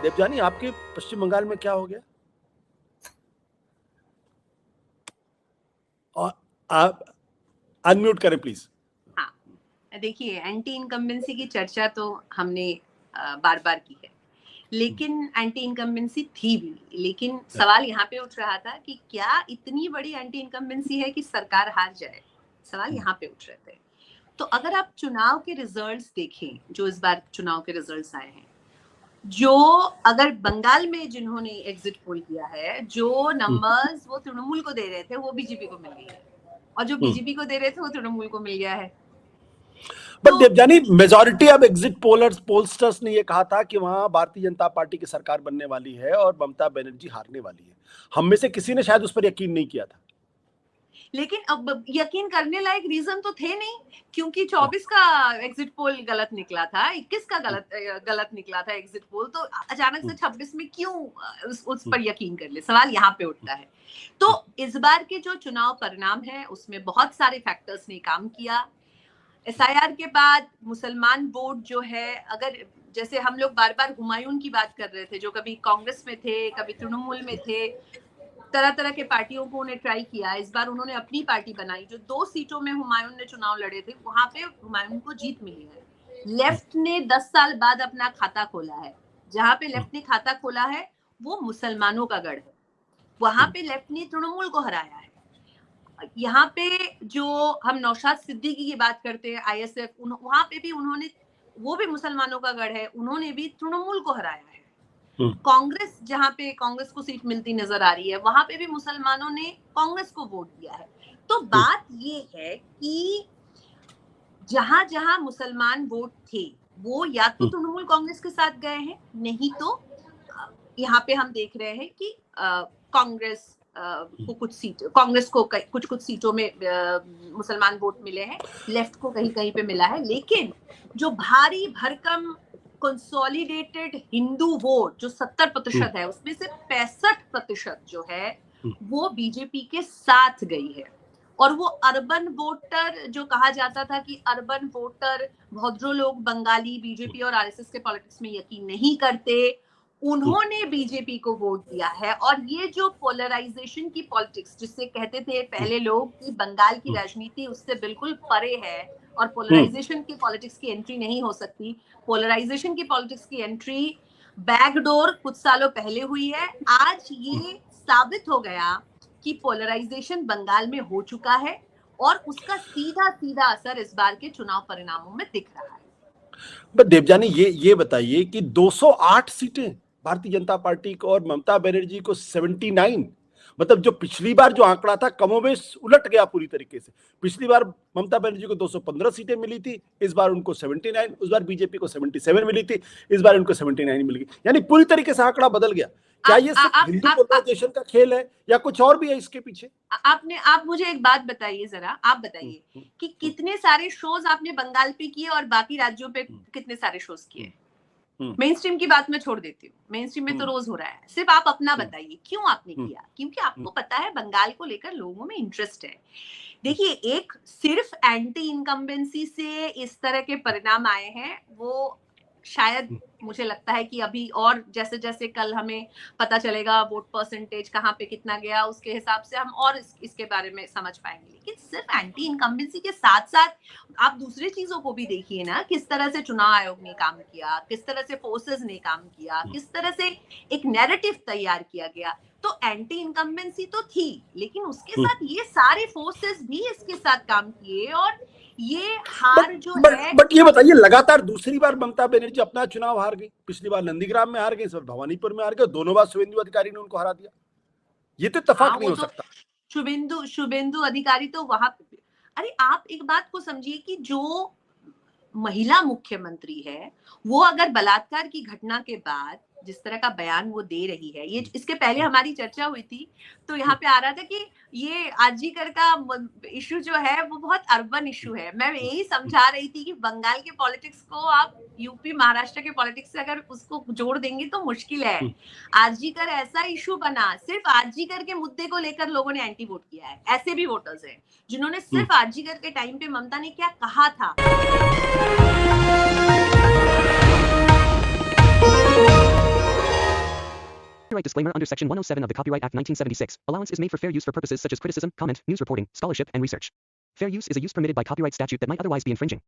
देवजानी, आपके पश्चिम बंगाल में क्या हो गया? और आप अनम्यूट करें प्लीज। हाँ, देखिए, एंटी इनकम्बेंसी की चर्चा तो हमने बार बार की है, लेकिन एंटी इनकम्बेंसी थी भी, लेकिन सवाल यहाँ पे उठ रहा था कि क्या इतनी बड़ी एंटी इनकम्बेंसी है कि सरकार हार जाए। सवाल यहाँ पे उठ रहे थे। तो अगर आप चुनाव के रिजल्ट्स देखें, जो इस बार चुनाव के रिजल्ट्स आए हैं, जो अगर बंगाल में जिन्होंने एग्जिट पोल किया है, जो नंबर्स वो तृणमूल को दे रहे थे वो बीजेपी को मिल गई है, और जो बीजेपी को दे रहे थे वो तृणमूल को मिल गया है। But Devjani, majority of exit pollsters ने ये कहा था कि वहां भारतीय जनता पार्टी की सरकार बनने वाली है और ममता बनर्जी हारने वाली है। हम में से किसी ने शायद उस पर यकीन नहीं किया था। लेकिन अब यकीन करने लायक रीजन तो थे नहीं, क्योंकि 24 का एग्जिट पोल गलत निकला था, 21 का गलत निकला था एग्जिट पोल, तो अचानक से 26 में क्यों उस पर यकीन कर ले। सवाल यहाँ पे उठता है। तो इस बार के जो चुनाव परिणाम है उसमें बहुत सारे फैक्टर्स ने काम किया। एसआईआर के बाद मुसलमान वोट जो है, अगर जैसे हम लोग बार बार हुमायूं की बात कर रहे थे, जो कभी कांग्रेस में थे, कभी तृणमूल में थे, तरह तरह के पार्टियों को उन्हें ट्राई किया। इस बार उन्होंने अपनी पार्टी बनाई। जो 2 सीटों में हुमायूं ने चुनाव लड़े थे, वहां पे हुमायूं को जीत मिली है। लेफ्ट ने 10 साल बाद अपना खाता खोला है। जहां पे लेफ्ट ने खाता खोला है वो मुसलमानों का गढ़ है, वहां पे लेफ्ट ने तृणमूल को हराया है। यहाँ पे जो हम नौशाद सिद्दीकी की बात करते हैं, आईएसएफ, वहां पे भी उन्होंने, वो भी मुसलमानों का गढ़ है, उन्होंने भी तृणमूल को हराया है। कांग्रेस, जहां पे कांग्रेस को सीट मिलती नजर आ रही है, वहां पे भी मुसलमानों ने कांग्रेस को वोट दिया है। तो बात ये है कि जहां जहां मुसलमान वोट थे वो या तो तृणमूल कांग्रेस के साथ गए हैं, नहीं तो यहाँ पे हम देख रहे हैं कि कांग्रेस को कुछ सीट, कांग्रेस को कुछ कुछ सीटों में मुसलमान वोट मिले हैं, लेफ्ट को कहीं कहीं पे मिला है। लेकिन जो भारी भरकम कंसोलिडेटेड हिंदू वोट जो 70% है, उसमें से 65% जो है वो बीजेपी के साथ गई है। और वो अर्बन वोटर, जो कहा जाता था कि अर्बन वोटर, भद्रो लोग, बंगाली बीजेपी और आरएसएस के पॉलिटिक्स में यकीन नहीं करते, उन्होंने बीजेपी को वोट दिया है। और ये जो पोलराइजेशन की पॉलिटिक्स, जिससे कहते थे पहले लोग कि बंगाल की राजनीति उससे बिल्कुल परे है और पोलराइजेशन की पॉलिटिक्स की एंट्री नहीं हो सकती, पोलराइजेशन की पॉलिटिक्स की एंट्री बैकडोर कुछ सालों पहले हुई है। आज ये साबित हो गया कि पोलराइजेशन बंगाल में हो चुका है और उसका सीधा सीधा असर इस बार के चुनाव परिणामों में दिख रहा है। बट देवजानी, ये बताइए कि 208 सीटें भारतीय जनता पार्टी को और ममता बनर्जी को 79, मतलब जो पिछली बार जो आंकड़ा था कमोबेश उलट गया पूरी तरीके से। पिछली बार ममता बनर्जी को 215 सीटें मिली थी, इस बार उनको 79, उस बार बीजेपी को 77 मिली थी, इस बार उनको 79 मिल गई। यानी पूरी तरीके से आंकड़ा बदल गया। क्या ये सिर्फ हिंदू पोलराइजेशन का खेल है या कुछ और भी है इसके पीछे? आप मुझे एक बात बताइए जरा, आप बताइए कि कितने सारे शोज आपने बंगाल पे किए और बाकी राज्यों पे कितने सारे शोज किए? मेन स्ट्रीम की बात मैं छोड़ देती हूँ, मेन स्ट्रीम में तो रोज हो रहा है। सिर्फ आप अपना बताइए क्यों आपने किया, क्योंकि आपको पता है बंगाल को लेकर लोगों में इंटरेस्ट है। देखिए, एक सिर्फ एंटी इनकम्बेंसी से इस तरह के परिणाम आए हैं, वो शायद मुझे लगता है कि अभी और जैसे जैसे कल हमें पता चलेगा वोट परसेंटेज कहाँ पे कितना गया, उसके हिसाब से हम और इसके बारे में समझ पाएंगे। लेकिन सिर्फ एंटी इनकम्बेंसी के साथ साथ आप दूसरी चीजों को भी देखिए ना, किस तरह से चुनाव आयोग ने काम किया, किस तरह से फोर्सेस ने काम किया, किस तरह से एक नैरेटिव तैयार किया गया। तो एंटी इनकम्बेंसी तो थी, लेकिन उसके साथ ये सारे फोर्सेस भी इसके साथ काम किए और ये हार जो है। बट ये बताइए, लगातार दूसरी बार ममता बनर्जी अपना चुनाव हार गई। पिछली बार नंदीग्राम में हार गई, इस बार भवानीपुर में हार गई, दोनों बार शुभेंदु अधिकारी ने उनको हरा दिया। ये तो इत्तेफाक नहीं हो सकता। शुभेंदु अधिकारी तो वहां पे, अरे आप एक बात को समझिए कि जो महिला मुख्यमंत्री है वो अगर बलात्कार की घटना के बाद जिस तरह का बयान वो दे रही है, ये इसके पहले हमारी चर्चा हुई थी तो यहाँ पे आ रहा था कि ये आरजीकर का इशू जो है वो बहुत अर्बन इशू है। मैं यही समझा रही थी कि बंगाल के पॉलिटिक्स को आप यूपी महाराष्ट्र के पॉलिटिक्स से अगर उसको जोड़ देंगे तो मुश्किल है। आरजीकर ऐसा इशू बना, सिर्फ आरजीकर के मुद्दे को लेकर लोगों ने एंटी वोट किया है। ऐसे भी वोटर्स हैं जिन्होंने सिर्फ आरजीकर के टाइम पे ममता ने क्या कहा था Copyright disclaimer under Section 107 of the Copyright Act 1976. Allowance is made for fair use for purposes such as criticism, comment, news reporting, scholarship, and research. Fair use is a use permitted by copyright statute that might otherwise be infringing.